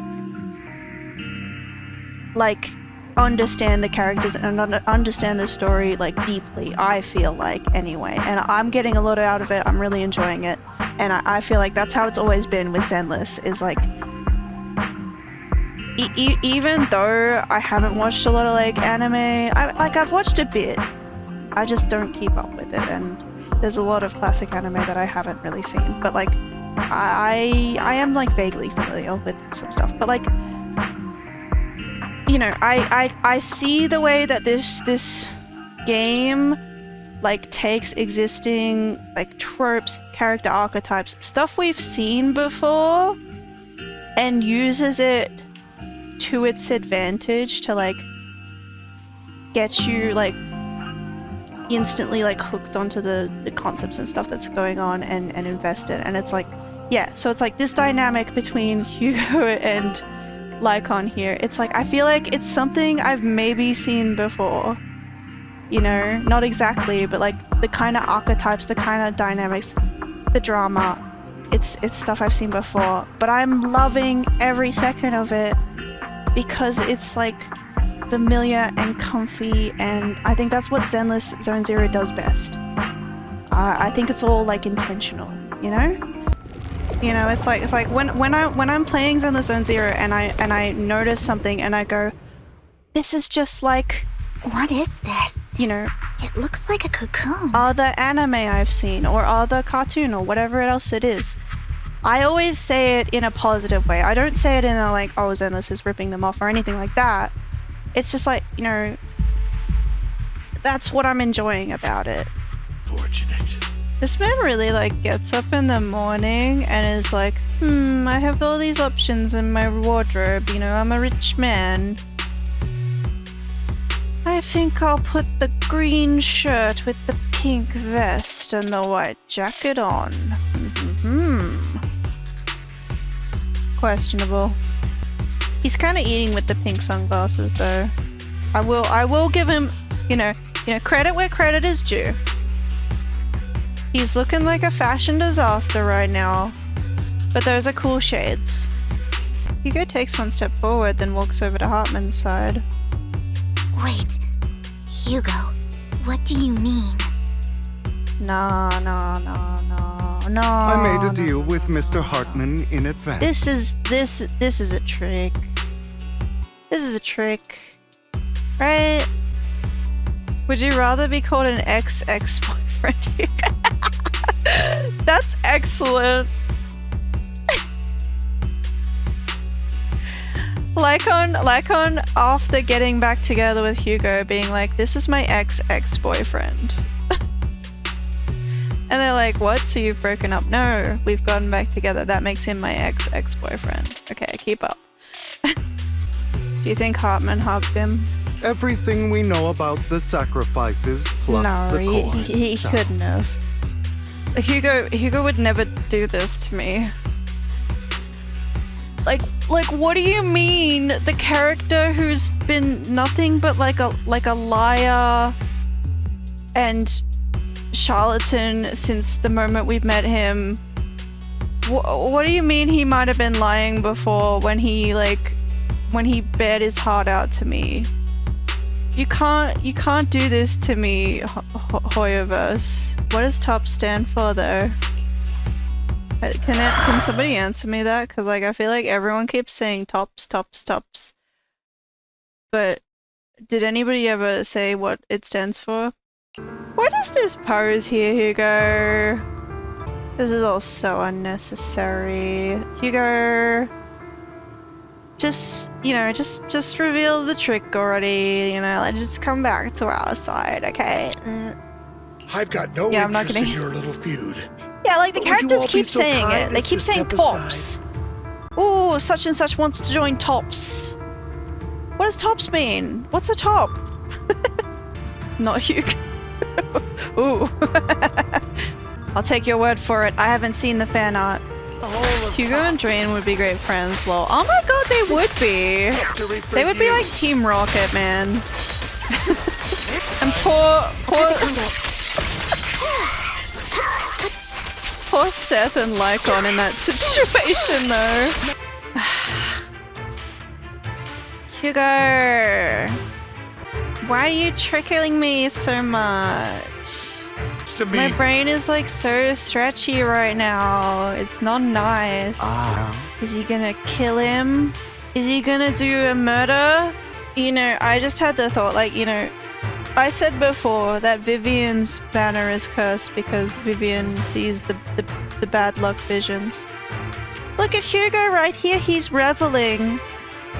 like, understand the characters and understand the story, like, deeply, I feel like, anyway. And I'm getting a lot out of it. I'm really enjoying it. And I feel like that's how it's always been with Zenless, is, like, even though I haven't watched a lot of, like, anime, I've watched a bit. I just don't keep up with it, and there's a lot of classic anime that I haven't really seen. But, like, I am, like, vaguely familiar with some stuff. But, like, you know, I see the way that this game, like, takes existing, like, tropes, character archetypes, stuff we've seen before, and uses it to its advantage to like get you like instantly like hooked onto the concepts and stuff that's going on and invested. And it's like, yeah, so it's like this dynamic between Hugo and Lycon here. It's like, I feel like it's something I've maybe seen before, you know, not exactly, but like the kind of archetypes, the kind of dynamics, the drama, it's stuff I've seen before, but I'm loving every second of it because it's like familiar and comfy, and I think that's what Zenless Zone Zero does best. I think it's all like intentional, you know? You know, it's like when I'm playing Zenless Zone Zero and I notice something and I go, this is just like, What is this? you know, It looks like a cocoon. other anime I've seen or other cartoon or whatever else it is. I always say it in a positive way. I don't say it in a like, oh, Zenless is ripping them off or anything like that. It's just like, you know, that's what I'm enjoying about it. Fortunate. This man really like gets up in the morning and is like, I have all these options in my wardrobe, you know, I'm a rich man. I think I'll put the green shirt with the pink vest and the white jacket on. Questionable. He's kind of eating with the pink sunglasses though. I will give him, you know, credit where credit is due. He's looking like a fashion disaster right now, but those are cool shades. Hugo takes one step forward, then walks over to Hartman's side. Wait, Hugo, what do you mean? No. I made a deal with Mr. Hartman in advance. This is a trick. This is a trick, right? Would you rather be called an ex-boyfriend? That's excellent. Lycon after getting back together with Hugo being like, this is my ex-boyfriend. And they're like, what? So you've broken up? No, we've gotten back together. That makes him my ex-boyfriend. Okay, keep up. Do you think Hartman hugged him? Everything we know about the sacrifices plus No, the core he itself. couldn't have. Hugo would never do this to me. Like what do you mean? The character who's been nothing but like a liar and charlatan since the moment we've met him. What do you mean he might have been lying before when he bared his heart out to me? You can't do this to me, Hoyoverse. What does TOP stand for though? Can somebody answer me that? Because like I feel like everyone keeps saying tops. But did anybody ever say what it stands for? What is this pose here, Hugo? This is all so unnecessary. Hugo, just reveal the trick already, you know, like just come back to our side, okay? I've got no Yeah, I'm not interest gonna- in your little feud. Yeah, like the But would you characters all be keep so saying kind it. They as keep to saying step tops. Oh, such and such wants to join tops. What does tops mean? What's a top? Not Hugo. Ooh. I'll take your word for it. I haven't seen the fan art. Hugo and Drain would be great friends, lol. Oh my god, they would be. They would be like Team Rocket, man. And poor Seth and Lycon in that situation, though. Hugo, why are you trickling me so much? To me, My brain is like so stretchy right now. It's not nice. Is he gonna kill him? Is he gonna do a murder? You know, I just had the thought, like, you know, I said before that Vivian's banner is cursed because Vivian sees the bad luck visions. Look at Hugo right here. He's reveling.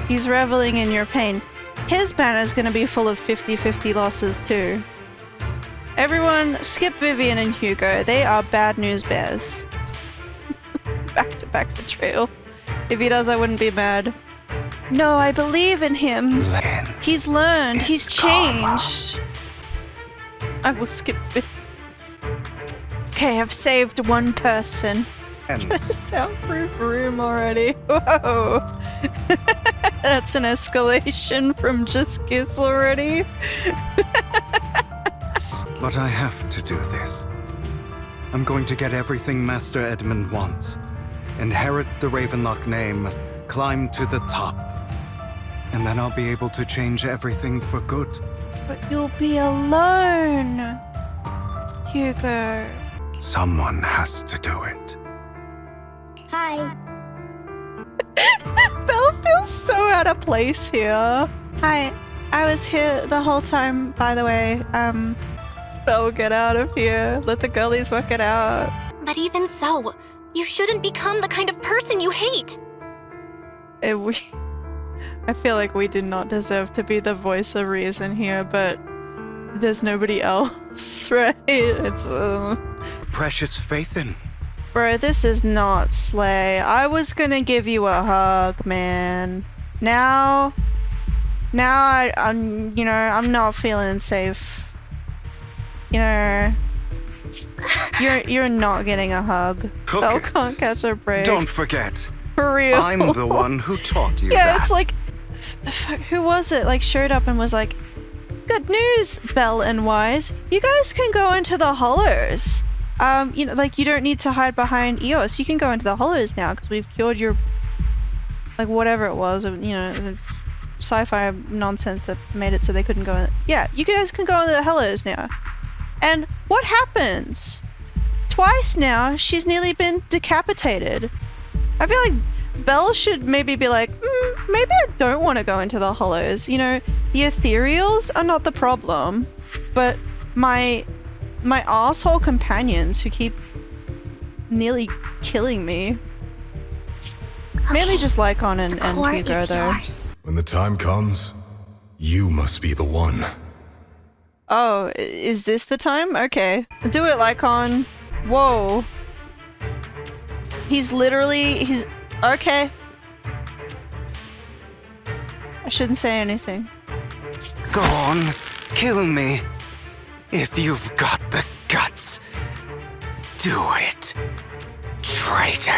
He's reveling in your pain. His banner's gonna be full of 50-50 losses too. Everyone, skip Vivian and Hugo. They are bad news bears. Back-to-back betrayal. If he does, I wouldn't be mad. No, I believe in him. Len. He's learned. He's It's karma. changed. I will skip it. Okay, I've saved one person. Soundproof room already. Whoa. That's an escalation from just kiss already. But I have to do this. I'm going to get everything Master Edmund wants. Inherit the Ravenlock name, climb to the top. And then I'll be able to change everything for good. But you'll be alone, Hugo. Someone has to do it. Hi. Belle feels so out of place here. Hi, I was here the whole time, by the way. Belle, get out of here. Let the girlies work it out. But even so, you shouldn't become the kind of person you hate. I feel like we did not deserve to be the voice of reason here, but there's nobody else, right? It's Precious faith in. Bro, this is not Slay. I was gonna give you a hug, man. Now I'm not feeling safe. You know, you're not getting a hug. Belle can't catch a break. Don't forget, For real. I'm the one who taught you that. Yeah, it's like, who was it? Like, showed up and was like, "Good news, Belle and Wise. You guys can go into the Hollows. You know, like, you don't need to hide behind Eos. You can go into the Hollows now because we've cured your, like, whatever it was, you know, the sci-fi nonsense that made it so they couldn't go in. Yeah, you guys can go into the Hollows now." And what happens? Twice now, she's nearly been decapitated. I feel like Belle should maybe be like, maybe I don't want to go into the Hollows. You know, the ethereals are not the problem, but my asshole companions who keep nearly killing me. Mainly just Lycon and Hugo, though. Yours. When the time comes, you must be the one. Oh, is this the time? Okay. Do it, Lycon. Whoa. He's okay. I shouldn't say anything. Go on, kill me. If you've got the guts, do it, traitor.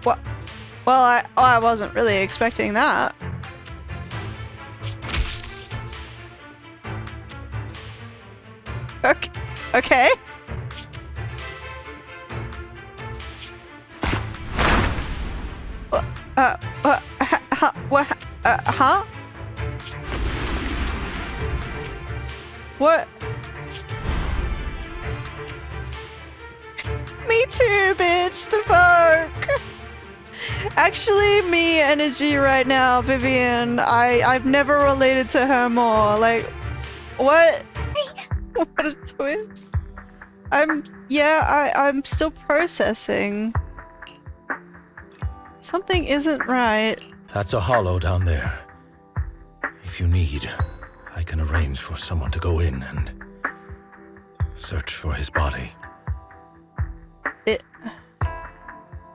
What? Well, I wasn't really expecting that. Okay. Huh? What? Me too, bitch. The fuck? Actually, me energy right now, Vivian. I've never related to her more. Like, what? What a twist. I'm still processing. Something isn't right. That's a hollow down there. If you need, I can arrange for someone to go in and search for his body.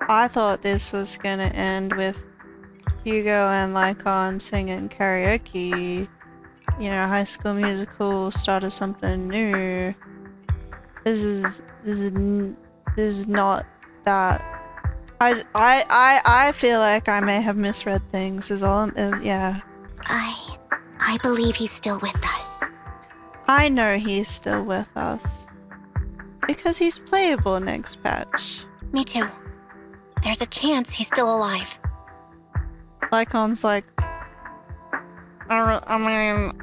I thought this was gonna end with Hugo and Lycon singing karaoke. You know, High School Musical started something new. This is not that. I feel like I may have misread things. Is all. Yeah. I believe he's still with us. I know he's still with us because he's playable next patch. Me too. There's a chance he's still alive. Lycon's like, I mean,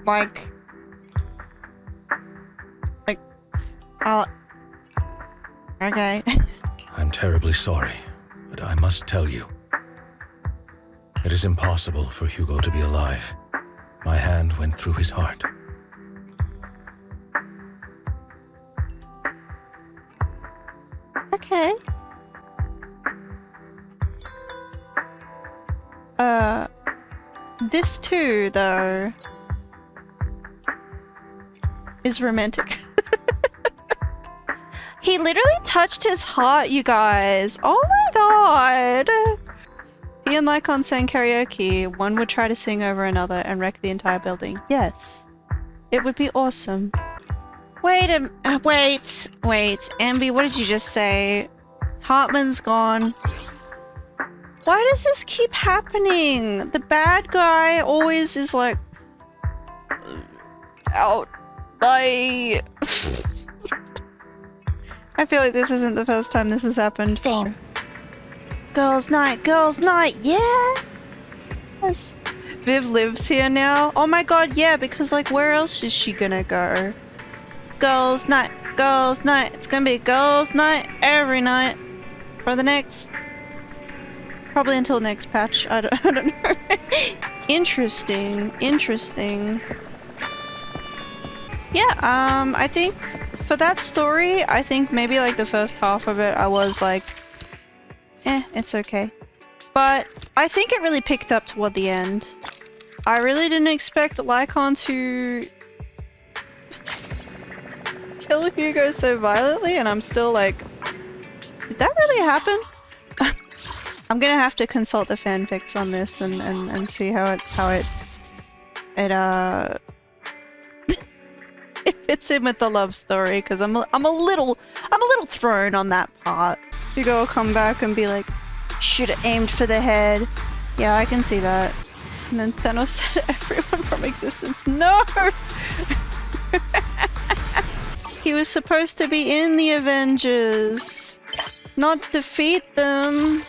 okay. I'm terribly sorry, but I must tell you. It is impossible for Hugo to be alive. My hand went through his heart. Okay. This too, though. is romantic. He literally touched his heart, you guys. Oh my god. He and Lycon sang karaoke. One would try to sing over another and wreck the entire building. Yes. It would be awesome. Wait, Ambi, what did you just say? Hartman's gone. Why does this keep happening? The bad guy always is like... out. Bye. I feel like this isn't the first time this has happened. Same. Girls' night, yeah! Yes. Viv lives here now. Oh my god, yeah, because like where else is she gonna go? Girls' night, it's gonna be girls' night every night for the next... probably until next patch, I don't know. Interesting. Yeah, I think for that story, I think maybe like the first half of it I was like, it's okay. But I think it really picked up toward the end. I really didn't expect Lycon to kill Hugo so violently, and I'm still like, did that really happen? I'm gonna have to consult the fanfics on this and see how it it fits in with the love story, because I'm a little thrown on that part. Hugo will come back and be like, should have aimed for the head. Yeah, I can see that. And then Thanos said everyone from existence. No! He was supposed to be in the Avengers, not defeat them.